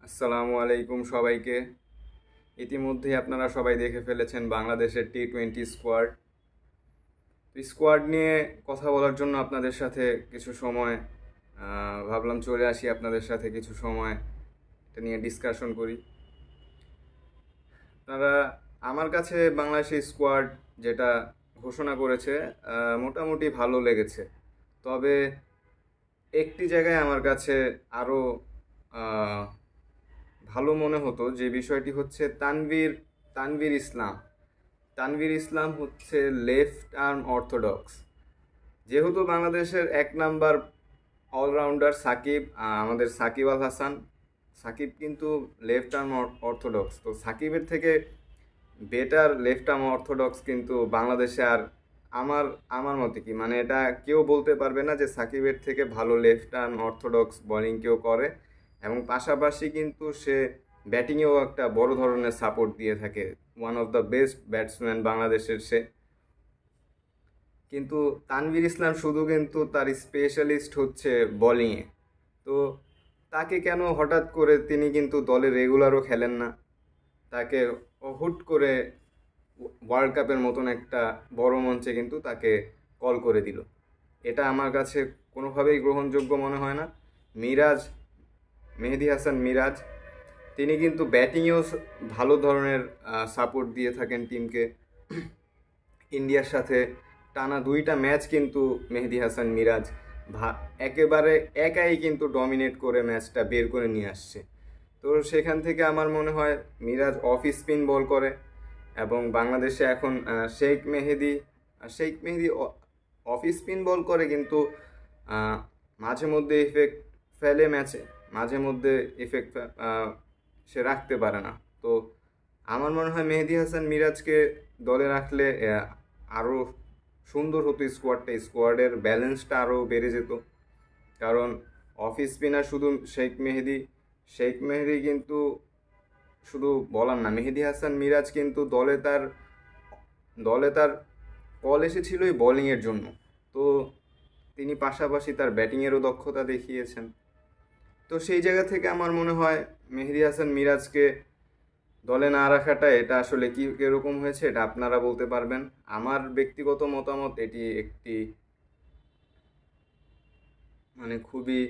আসসালামু আলাইকুম সবাইকে। ইতিমধ্যেই আপনারা সবাই দেখে ফেলেছেন বাংলাদেশের টি-20 স্কোয়াড। স্কোয়াড নিয়ে কথা বলার জন্য আপনাদের সাথে কিছু সময় ভাবলাম চলে আসি, আপনাদের সাথে কিছু সময় এটা নিয়ে ডিসকাশন করি। আপনারা আমার কাছে বাংলাদেশের স্কোয়াড যেটা ঘোষণা করেছে মোটামুটি ভালো লেগেছে। তবে একটি জায়গায় আমার কাছে আরও ভালো মনে হতো, যে বিষয়টি হচ্ছে তানভীর ইসলাম। তানভীর ইসলাম হচ্ছে লেফট আর্ম অর্থোডক্স। যেহেতু বাংলাদেশের এক নাম্বার অলরাউন্ডার সাকিব, আমাদের সাকিব আল হাসান, সাকিব কিন্তু লেফট আর্ম অর্থোডক্স। তো সাকিবের থেকে বেটার লেফট আর্ম অর্থোডক্স কিন্তু বাংলাদেশে আর আমার আমার মতে কি মানে এটা কেউ বলতে পারবে না যে সাকিবের থেকে ভালো লেফট আর্ম অর্থোডক্স বোলিং কেউ করে। এবং পাশাপাশি কিন্তু সে ব্যাটিংয়েও একটা বড় ধরনের সাপোর্ট দিয়ে থাকে। One of the best batsman বাংলাদেশের সে। কিন্তু তানভীর ইসলাম শুধু কিন্তু তার স্পেশালিস্ট হচ্ছে বোলিংয়ে। তো তাকে কেন হঠাৎ করে, তিনি কিন্তু দলে রেগুলারও খেলেন না, তাকে হুট করে ওয়ার্ল্ড কাপের মতন একটা বড় মঞ্চে কিন্তু তাকে কল করে দিল। এটা আমার কাছে কোনোভাবেই গ্রহণযোগ্য মনে হয় না। মিরাজ, মেহেদী হাসান মিরাজ, তিনি কিন্তু ব্যাটিংয়েও ভালো ধরনের সাপোর্ট দিয়ে থাকেন টিমকে। ইন্ডিয়ার সাথে টানা 2টা ম্যাচ কিন্তু মেহেদী হাসান মিরাজ একেবারে একাই কিন্তু ডমিনেট করে ম্যাচটা বের করে নিয়ে আসছে। তো সেখান থেকে আমার মনে হয় মিরাজ অফ স্পিন বল করে। এবং বাংলাদেশে এখন শেখ মেহেদী অফ স্পিন বল করে, কিন্তু মাঝে মধ্যে ইফেক্ট ফেলে ম্যাচে, মাঝে মধ্যে ইফেক্ট সে রাখতে পারে না। তো আমার মনে হয় মেহেদী হাসান মিরাজকে দলে রাখলে আরও সুন্দর হতো স্কোয়াডের ব্যালেন্সটা আরও বেড়ে যেত। কারণ অফ স্পিনার শুধু শেখ মেহেদী কিন্তু শুধু বলার না, মেহেদী হাসান মিরাজ কিন্তু দলে তার কল এসেছিলই বোলিংয়ের জন্য। তো তিনি পাশাপাশি তার ব্যাটিংয়েরও দক্ষতা দেখিয়েছেন। তো সেই জায়গা থেকে আমার মনে হয় মেহেদী হাসান মিরাজকে দলে না রাখাটা, এটা আসলে কি এরকম হয়েছে এটা আপনারা বলতে পারবেন। আমার ব্যক্তিগত মতামত, এটি একটি মানে খুবই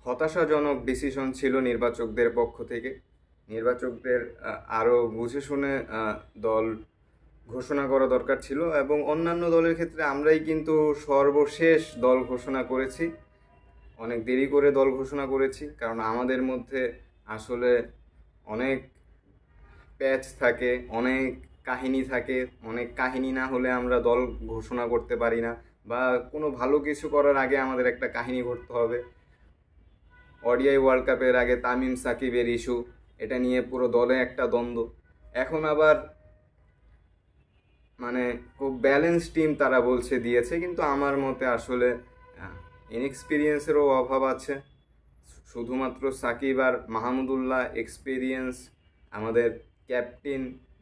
হতাশাজনক ডিসিশন ছিল নির্বাচকদের পক্ষ থেকে। নির্বাচকদের আরও বুঝে শুনে দল ঘোষণা করা দরকার ছিল। এবং অন্যান্য দলের ক্ষেত্রে আমরাই কিন্তু সর্বশেষ দল ঘোষণা করেছি, অনেক দেরি করে দল ঘোষণা করেছি। কারণ আমাদের মধ্যে আসলে অনেক প্যাচ থাকে, অনেক কাহিনী থাকে। অনেক কাহিনী না হলে আমরা দল ঘোষণা করতে পারি না, বা কোনো ভালো কিছু করার আগে আমাদের একটা কাহিনী ঘটতে হবে। ওডিআই ওয়ার্ল্ড কাপের আগে তামিম সাকিবের ইস্যু, এটা নিয়ে পুরো দলে একটা দ্বন্দ্ব। এখন আবার মানে খুব ব্যালেন্স টিম তারা বলছে দিয়েছে, কিন্তু আমার মতে আসলে ইনএক্সপিরিয়েন্সেরও অভাব আছে। শুধুমাত্র সাকিব আর মাহমুদুল্লাহ এক্সপিরিয়েন্স, আমাদের ক্যাপ্টেন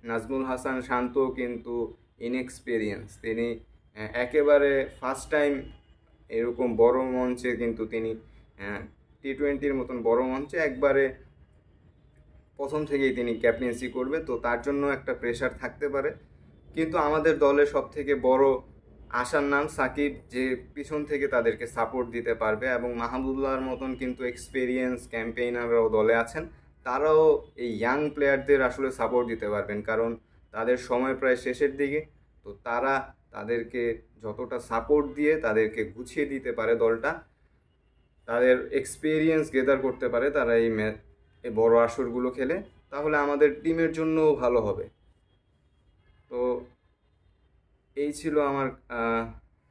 নাজমুল হাসান শান্ত কিন্তু ইনএক্সপিরিয়েন্স। তিনি একেবারে ফার্স্ট টাইম এরকম বড় মঞ্চে কিন্তু তিনি টি-20-র মতন বড় মঞ্চে একবারে প্রথম থেকেই তিনি ক্যাপ্টেন্সি করবে। তো তার জন্য একটা প্রেশার থাকতে পারে। কিন্তু আমাদের দলের সব থেকে বড় আশার নাম সাকিব, যে পিছন থেকে তাদেরকে সাপোর্ট দিতে পারবে। এবং মাহমুদুল্লাহর মতন কিন্তু এক্সপিরিয়েন্স ক্যাম্পেইনাররাও দলে আছেন, তারাও এই ইয়াং প্লেয়ারদের আসলে সাপোর্ট দিতে পারবেন। কারণ তাদের সময় প্রায় শেষের দিকে। তো তারা তাদেরকে যতটা সাপোর্ট দিয়ে তাদেরকে গুছিয়ে দিতে পারে দলটা, তাদের এক্সপিরিয়েন্স গেদার করতে পারে তারা এই বড় আসরগুলো খেলে, তাহলে আমাদের টিমের জন্যও ভালো হবে। তো এই ছিল আমার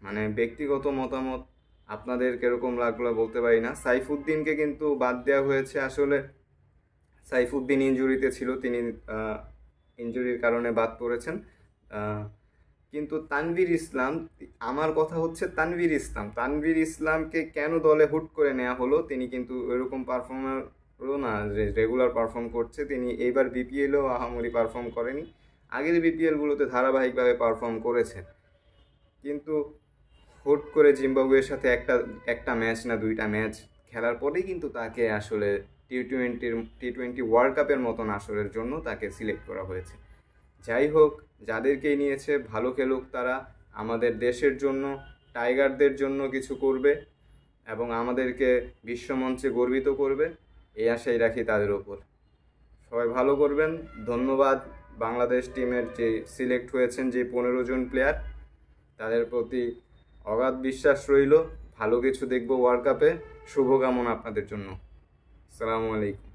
মানে ব্যক্তিগত মতামত। আপনাদের কীরকম লাগলো বলতে পারি না। সাইফুদ্দিনকে কিন্তু বাদ দেওয়া হয়েছে। আসলে সাইফুদ্দিন ইনজুরিতে ছিল, তিনি ইনজুরির কারণে বাদ পড়েছেন। কিন্তু তানভীর ইসলাম, আমার কথা হচ্ছে তানভীর ইসলামকে কেন দলে হুট করে নেওয়া হলো? তিনি কিন্তু এরকম পারফর্মার হলো না যে রেগুলার পারফর্ম করছে। তিনি এইবার বিপিএলেও আহামরি পারফর্ম করেনি, আগের বিপিএলগুলোতে ধারাবাহিকভাবে পারফর্ম করেছেন। কিন্তু হুট করে জিম্বাবুয়ের সাথে একটা ম্যাচ না 2টা ম্যাচ খেলার পরেই কিন্তু তাকে আসলে টি-20 ওয়ার্ল্ড কাপের মতন আসরের জন্য তাকে সিলেক্ট করা হয়েছে। যাই হোক, যাদেরকেই নিয়েছে ভালো খেলুক তারা, আমাদের দেশের জন্য, টাইগারদের জন্য কিছু করবে এবং আমাদেরকে বিশ্বমঞ্চে গর্বিত করবে, এই আশাই রাখি তাদের ওপর। সবাই ভালো করবেন। ধন্যবাদ বাংলাদেশ টিমের যে সিলেক্ট হয়েছেন যে 15 জন প্লেয়ার, তাদের প্রতি অগাধ বিশ্বাস রইল। ভালো কিছু দেখব ওয়ার্ল্ড কাপে। শুভকামনা আপনাদের জন্য। আসসালামু আলাইকুম।